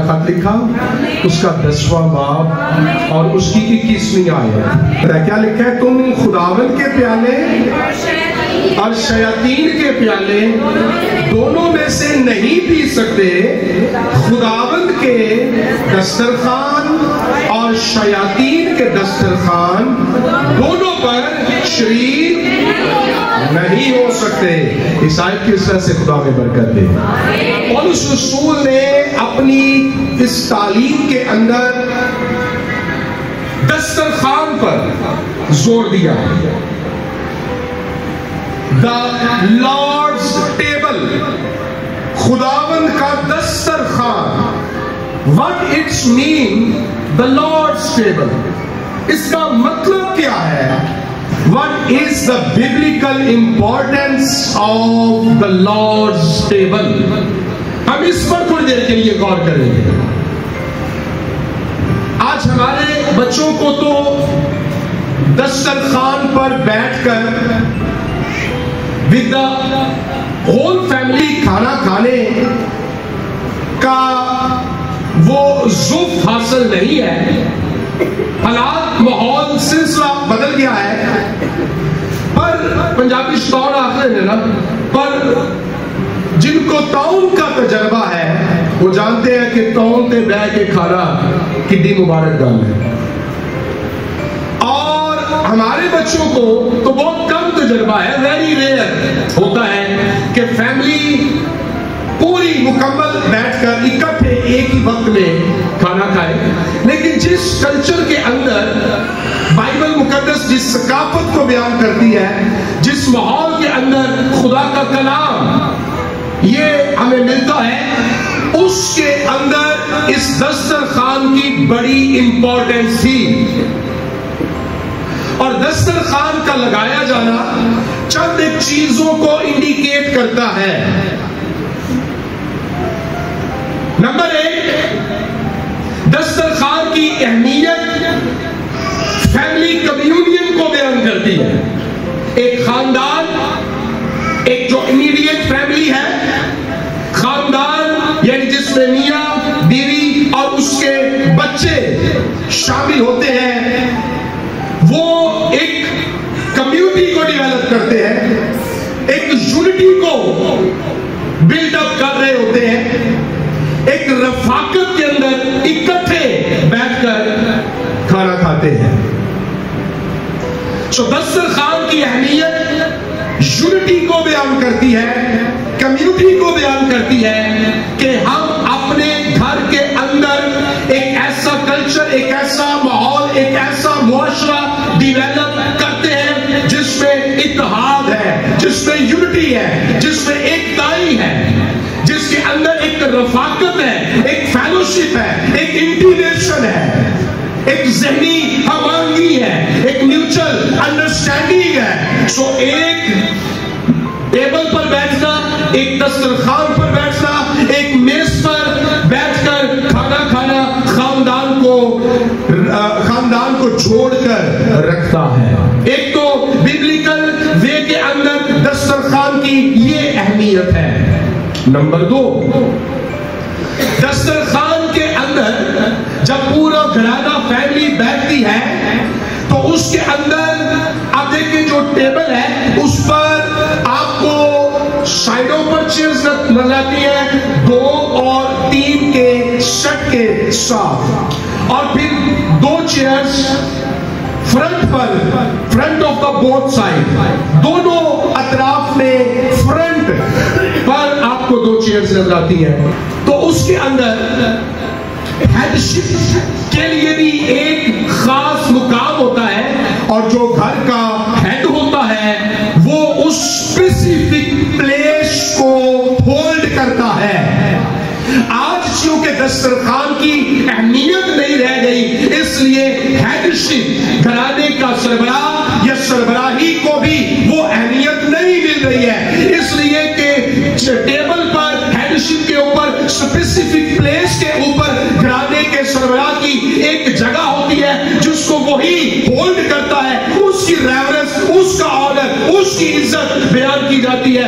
خط لکھا اس کا 10واں باب اور اس کی 21ویں آیت. کیا لکھا ہے؟ تم خداوند کے پیالے اور شیاطین کے پیالے دونوں میں سے نہیں پی سکتے. خداوند کے دسترخوان اور شیاطین کے دسترخوان دونوں پر شریک نہیں ہو سکتے. اس آیت کی وجہ سے خدا میں برکت دے. اور اس رسول نے اپنی اس تعلیم کے اندر دسترخوان پر زور دیا. The Lord's table, خداوند کا دسترخوان. What it's mean, the Lord's table. اس کا مطلب کیا ہے؟ What is the biblical importance of the Lord's table? ہم اس پر تھوڑی دیر کے لیے غور کریں گے. آج ہمارے بچوں کو تو دسترخوان پر بیٹھ کر with the whole family کھانا کھانے کا وہ ذوق حاصل نہیں ہے. حالات ماحول سلسلہ بدل گیا ہے. پر پنجابی سٹور آخر ہے نا, پر جن کو تاؤن کا تجربہ ہے وہ جانتے ہیں کہ تاؤن تے بہ کے کھانا کتنی مبارک گل ہے. اور ہمارے بچوں کو تو بہت کم تجربہ ہے, ویری ریئر ہوتا ہے کہ فیملی پوری مکمل بیٹھ کر اکٹھے ایک ہی وقت میں کھانا کھائے. لیکن جس کلچر کے اندر بائبل مقدس جس ثقافت کو بیان کرتی ہے, جس ماحول کے اندر خدا کا کلام یہ ہمیں ملتا ہے, اس کے اندر اس دسترخوان کی بڑی امپورٹنس تھی. اور دسترخوان کا لگایا جانا چند ایک چیزوں کو انڈیکیٹ کرتا ہے. نمبر 1, دسترخوان کی اہمیت فیملی کمیونین کو بیان کرتی ہے. ایک خاندان, ایک جو امیڈیٹ فیملی ہے, خاندان یعنی جس میں میاں بیوی اور اس کے بچے شامل ہوتے ہیں, وہ ایک کمیونٹی کو ڈیولپ کرتے ہیں, ایک یونٹی کو بلڈ اپ کر رہے ہوتے ہیں, ایک رفاقت کے اندر اکٹھے بیٹھ کر کھانا کھاتے ہیں. سو دسترخوان کی اہمیت یونٹی کو بیان کرتی ہے, کمیونٹی کو بیان کرتی ہے کہ ہم اپنے گھر کے اندر ایک ایسا کلچر, ایک ایسا ماحول, ایک ایسا معاشرہ ڈیولپ کرتے ہیں جس میں اتحاد ہے, جس میں یونٹی ہے, جس میں ایکتائی ہے, جس کے اندر ایک رفاقت ہے, ایک فیلوشپ ہے, ایک انٹیگریشن ہے, ایک ذہنی ہمانگی ہے, ایک میوچل انڈرسٹینڈنگ ہے. سو ایک ٹیبل پر بیٹھنا, ایک دسترخوان پر بیٹھنا, ایک میز پر بیٹھ کر کھانا کھانا خاندان کو جوڑ کر رکھتا ہے. ایک تو بیبلیکل وے کے اندر دسترخوان کی یہ اہمیت ہے. نمبر 2, دسترخوان کے اندر جب پورا گھرانہ فیملی بیٹھتی ہے تو اس کے اندر آپ دیکھیں جو ٹیبل ہے اس پر آپ کو سائڈوں پر چیئرز نظر آتی ہے, 2 اور 3 کے سیٹ کے ساتھ, اور پھر 2 chairs front per, front of the both side, دونوں اطراف میں فرنٹ پر آپ کو 2 چیئرز نظر آتی ہیں. تو اس کے اندر ہیڈشپ کے لیے بھی ایک خاص مقام ہوتا ہے, اور جو گھر کا ہیڈ ہوتا ہے وہ اس اسپیسیفک پلیس کو ہولڈ کرتا ہے. آج چونکہ دسترخوان کی اہمیت نہیں رہ گئی, اس لیے ہیڈشپ گھرانے کا سربراہ یا سربراہی کو بھی وہ اہمیت نہیں مل رہی ہے, اس لیے کہ ٹیبل پر ہیڈشپ کے اوپر اسپیسیفک پلیس کے اوپر گھرانے کے سربراہ کی ایک جگہ ہوتی ہے جس کو وہی ہولڈ کرتا ہے. اس کی ریورنس, اس کا آرڈر, اس کی عزت بیان کی جاتی ہے.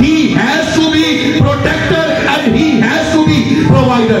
he has to be protector and he has to be provider।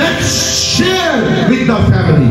let's share with the family।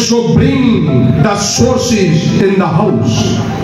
so bring the sources in the house।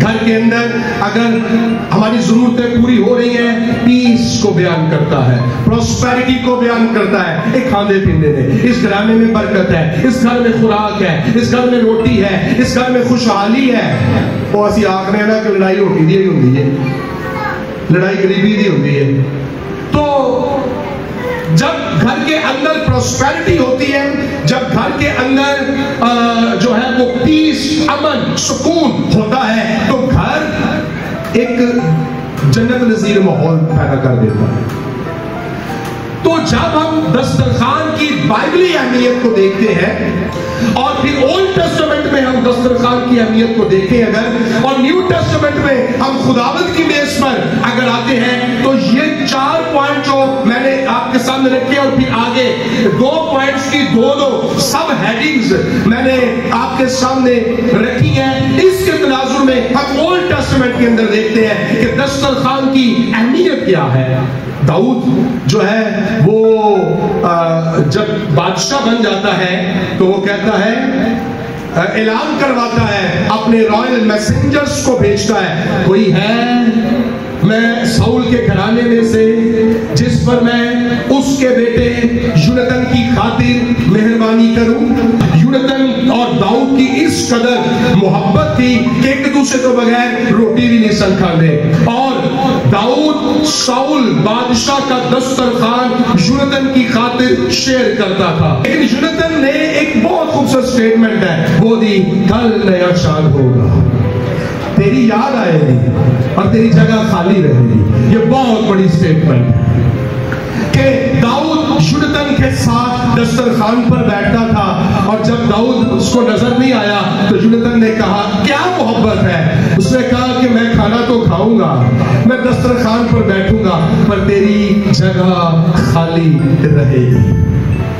گھر کے اندر اگر ہماری ضرورتیں پوری ہو رہی ہیں، پیس کو بیان کرتا ہے، پروسپیرٹی کو بیان کرتا ہے. ایک کھانے پینے میں، اس گھرانے میں برکت ہے، اس گھر میں خوراک ہے، اس گھر میں روٹی ہے، اس گھر میں خوشحالی ہے. وہ اسی آخنے نا کہ لڑائی روٹی دی ہوتی ہے، لڑائی غریبی دی ہوتی ہے. تو جب گھر کے اندر پروسپیرٹی ہوتی ہے، جب گھر کے اندر جو ہے وہ پیس، امن، سکون ہوتا ہے، تو گھر ایک جنت نظیر ماحول پیدا کر دیتا ہے. تو جب ہم دسترخوان کی بائبلی اہمیت کو دیکھتے ہیں، اور پھر اولڈ ٹیسٹمنٹ میں ہم دسترخوان کی اہمیت کو دیکھیں اگر، اور نیو ٹیسٹمنٹ میں ہم خداوند کی میز پر اگر آتے ہیں، تو یہ 4 پوائنٹ جو میں نے آپ کے سامنے رکھے، اور پھر آگے 2 پوائنٹس کی دو سب ہیڈنگز میں نے آپ کے سامنے رکھی ہیں. اس کے تناظر میں ہم اولڈ ٹیسٹمنٹ کے اندر دیکھتے ہیں کہ دسترخوان کی اہمیت کیا ہے. داؤد جو ہے وہ جب بادشاہ بن جاتا ہے تو وہ کہتا ہے، اعلان کرواتا ہے، اپنے رائل میسنجرز کو بھیجتا ہے، کوئی ہے میں ساؤل کے گھرانے میں سے جس پر میں اس کے بیٹے یونتن کی خاطر مہربانی کروں. یونتن اور داؤد کی اس قدر محبت تھی کہ ایک دوسرے کو بغیر روٹی بھی نہیں سن کھاتے. اور داؤد ساؤل بادشاہ کا دسترخوان یونتن کی خاطر شیئر کرتا تھا. لیکن یونتن نے ایک بہت خوبصورت سٹیٹمنٹ ہے وہ دی، کل نیا چاند ہوگا، تیری یاد آئے گی اور تیری جگہ خالی رہے گی. یہ بہت بڑی سٹیٹمنٹ ہے کہ داؤد یونتن کے ساتھ دسترخوان پر بیٹھتا تھا، اور جب داؤد اس کو نظر نہیں آیا تو یونتن نے کہا کیا محبت ہے. اس نے کہا کہ میں کھانا تو کھاؤں گا، میں دسترخوان پر بیٹھوں گا، پر تیری جگہ خالی رہے گی،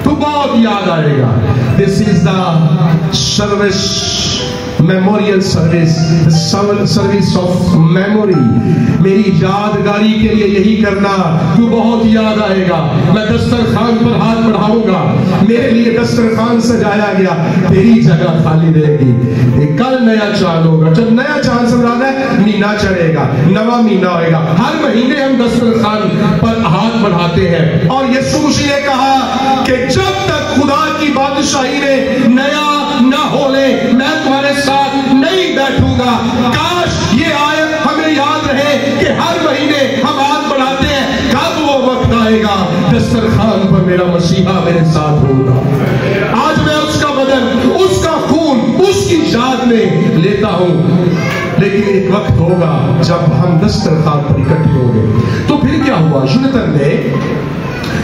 تو بہت یاد آئے گا. This is the service, memorial service of memory. میری یادگاری کے لیے یہی کرنا، تو بہت یاد آئے گا. میں دسترخوان پر ہاتھ بڑھاؤں گا، میرے لیے دسترخوان سجایا گیا، تیری جگہ خالی رہے گی. کل نیا چاند ہوگا. جب نیا چاند سمجھانا ہے، مہینہ چڑھے گا، نواں مہینہ ہوئے گا. ہر مہینے ہم دسترخوان پر ہاتھ بڑھاتے ہیں. اور یسوع مسیح نے کہا کہ جب تک خدا کی بادشاہی میں نیا نہ ہو لے، میں تمہارے ساتھ نہیں بیٹھوں گا. کاش یہ آیت ہمیں یاد رہے کہ ہر مہینے ہم ہاتھ بڑھاتے ہیں. کب وہ وقت آئے گا دسترخوان پر میرا مسیحا میرے ساتھ ہوگا. آج میں اس کا بدن، اس کا خون، اس کی یاد میں لیتا ہوں، لیکن ایک وقت ہوگا جب ہم دسترخوان پر اکٹھے ہوں گے. تو پھر کیا ہوا؟ یونتن نے،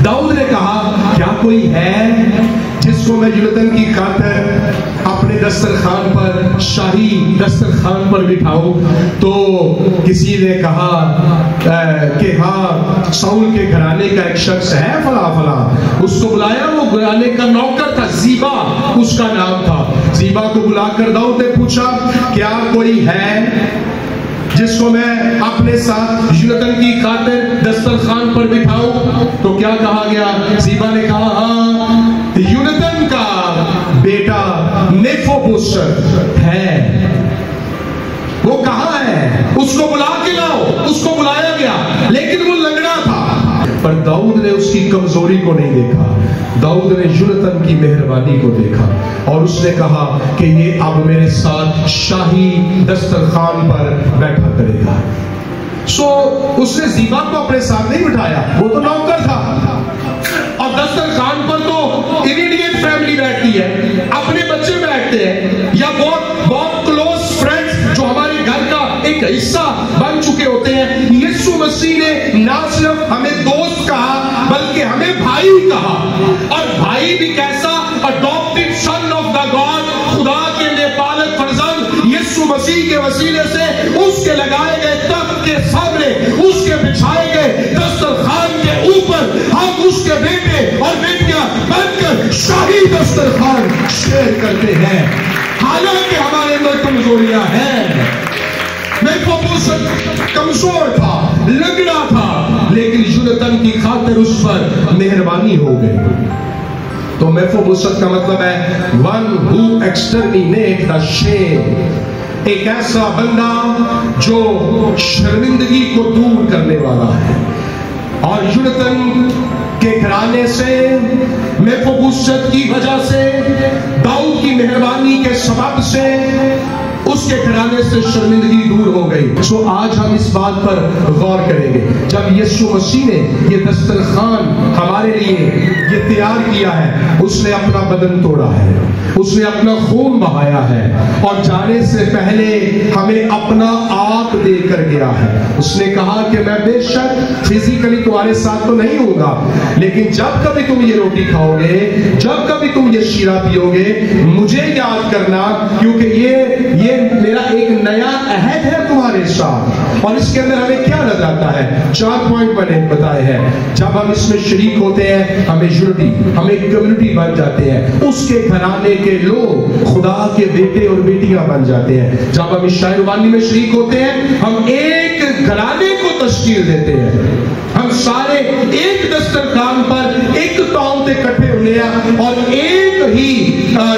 داؤد نے کہا کیا کوئی ہے جس کو میں یونتن کی خاطر اپنے دسترخوان پر، شاہی دسترخوان پر بٹھاؤں؟ تو کسی نے کہا کہ ہاں ساؤل کے گھرانے کا ایک شخص ہے فلاں فلاں. اس کو بلایا، وہ گھرانے کا نوکر تھا، زیبا اس کا نام تھا. زیبا کو بلا کر داؤد نے پوچھا کیا کوئی ہے جس کو میں اپنے ساتھ یونتن کی خاطر دسترخوان پر بٹھاؤں؟ تو کیا کہا گیا؟ زیبا نے کہا ہاں، یونتن کا بیٹا میفیبوشت ہے. وہ کہاں ہے؟ اس کو بلا کے لاؤ. اس کو بلایا گیا، لیکن وہ لنگڑا تھا. پر داؤد نے اس کی کمزوری کو نہیں دیکھا، داؤد نے یونتن کی مہربانی کو دیکھا، اور اس نے کہا کہ یہ اب میرے ساتھ شاہی دسترخوان پر بیٹھا کرے گا. سو اس نے زیبا کو اپنے ساتھ نہیں بٹھایا، وہ تو نوکر تھا. اور دسترخوان پر تو امیڈیٹ فیملی بیٹھتی ہے، اپنے بچے بیٹھتے ہیں، یا بہت بہت کلوز فرینڈز جو ہمارے گھر کا ایک حصہ بن چکے ہوتے ہیں. یسوع مسیح نے نہ صرف ہمیں دوست کہا بلکہ ہمیں بھائی کہا. اور بھائی بھی کیسا؟ Adapted son of the God, خدا کے نےپالک فرزند. یسوع مسیح کے وسیلے سے اس کے لگائے گئے تخت کے سامنے، اس کے بچھائے گئے دسترخوان کے اوپر ہم اس کے بیٹے اور بیٹیاں بن کر شاہی دسترخوان شیئر کرتے ہیں. حالانکہ ہمارے اندر کمزوریاں ہیں. میفیبوشت کمزور تھا، لنگڑا تھا، لیکن یونتن کی خاطر اس پر مہربانی ہو گئی. تو میفیبوشت کا مطلب ہے one who exterminate the shame. ایک ایسا بندہ جو شرمندگی کو دور کرنے والا ہے. اور یونتن کے گھرانے سے میفیبوشت کی وجہ سے، داؤد کی مہربانی کے سبب سے اس کے گھرانے سے شرمندگی دور ہو گئی. سو آج ہم اس بات پر غور کریں گے. جب یسوع مسیح نے یہ دسترخوان ہمارے لیے یہ تیار کیا ہے، اس نے اپنا بدن توڑا ہے، اس نے اپنا خون بہایا ہے، اور جانے سے پہلے ہمیں اپنا آپ دے کر گیا ہے. اس نے کہا کہ میں بے شک فزیکلی تمہارے ساتھ تو نہیں ہوں گا، لیکن جب کبھی تم یہ روٹی کھاؤ گے، جب کبھی تم یہ شیرہ پیو گے، مجھے یاد کرنا، کیونکہ یہ میرا ایک نیا عہد ہے تمہارے ساتھ. اور اس کے اندر ہمیں کیا نظر آتا ہے؟ 4 پوائنٹ میں نے بتائے ہیں. جب ہم اس میں شریک ہوتے ہیں، ہمیں یونٹی، ہم ایک کمیونٹی بن جاتے ہیں. اس کے گھرانے کے لوگ خدا کے بیٹے اور بیٹیاں بن جاتے ہیں. جب ہم اس شاعربانی میں شریک ہوتے ہیں، ہم ایک گھرانے کو تشکیل دیتے ہیں. ہم سارے ایک دسترخوان پر ایک ٹاؤن پہ اکٹھے ہونے ہیں، اور ایک ہی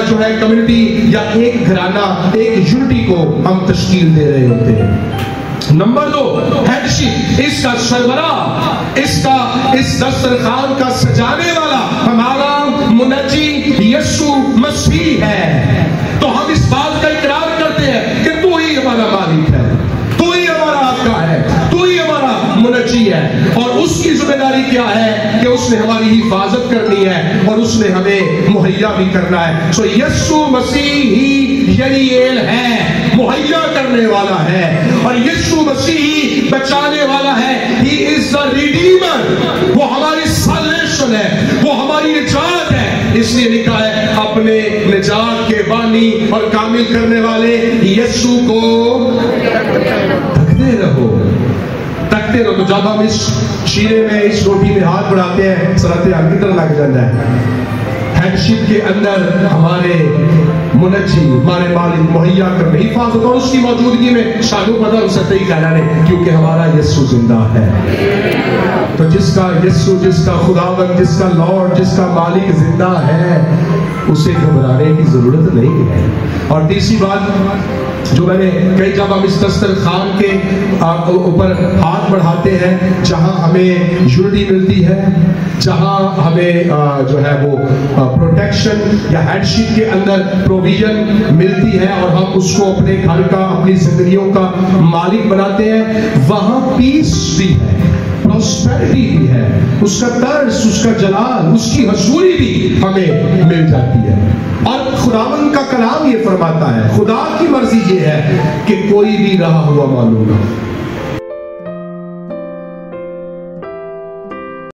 جو ہے کمیونٹی یا ایک گھرانہ، ایک یونٹی کو ہم تشکیل دے رہے ہوتے ہیں. نمبر 2، ہیڈشپ. اس کا سربراہ، اس دسترخوان کا سجانے والا ہمارا منجی یسوع مسیح ہے. تو ہم اس بات کا اقرار کرتے ہیں کہ تو ہی ہمارا مالک ہے، تو ہی ہمارا آقا ہے، تو ہی ہمارا منجی ہے. اور اس کی ذمہ داری کیا ہے کہ اس نے ہماری حفاظت کرنی ہے، اور اس نے ہمیں مہیا بھی کرنا ہے. سو یسوع مسیح ہی یریل ہے، مہیا کرنے والا ہے، اور یسوع مسیح بچانے والا ہے. He is the redeemer. وہ ہماری salvation ہے، وہ ہماری نجات ہے. اس لیے لکھا ہے اپنے نجات کے بانی اور کامل کرنے والے یسوع کو تکتے رہو، تکتے رہو. تو جب ہم اس شیرے میں، اس روٹی میں ہاتھ بڑھاتے ہیں، سرحد آگ کی طرح لگ جاتا ہے. ہیڈشپ کے اندر ہمارے منجی، ہمارے مالک مہیا کرنے، حفاظت، اور اس کی موجودگی میں شادو پتہ ہو سکتے ہی کہنا نہیں، کیونکہ ہمارا یسوع زندہ ہے. تو جس کا یسوع، جس کا خداوند، جس کا لارڈ، جس کا مالک زندہ ہے، اسے گھبرانے کی ضرورت نہیں ہے. اور تیسری بات جو میں نے کہی، جب ہم اس دسترخوان کے اوپر ہاتھ بڑھاتے ہیں، جہاں ہمیں یونٹی ملتی ہے، جہاں ہمیں جو ہے وہ پروٹیکشن یا ہیڈشپ کے اندر پروویژن ملتی ہے، اور ہم اس کو اپنے گھر کا، اپنی زندگیوں کا مالک بناتے ہیں، وہاں پیس بھی ہے، پروسپیرٹی بھی ہے، اس کا طرز، اس کا جلال، اس کی حضوری بھی ہمیں مل جاتی ہے. اور خداوند کا کلام یہ فرماتا ہے، خدا کی مرضی یہ ہے کہ کوئی بھی رہا ہوا معلوم نہ ہو.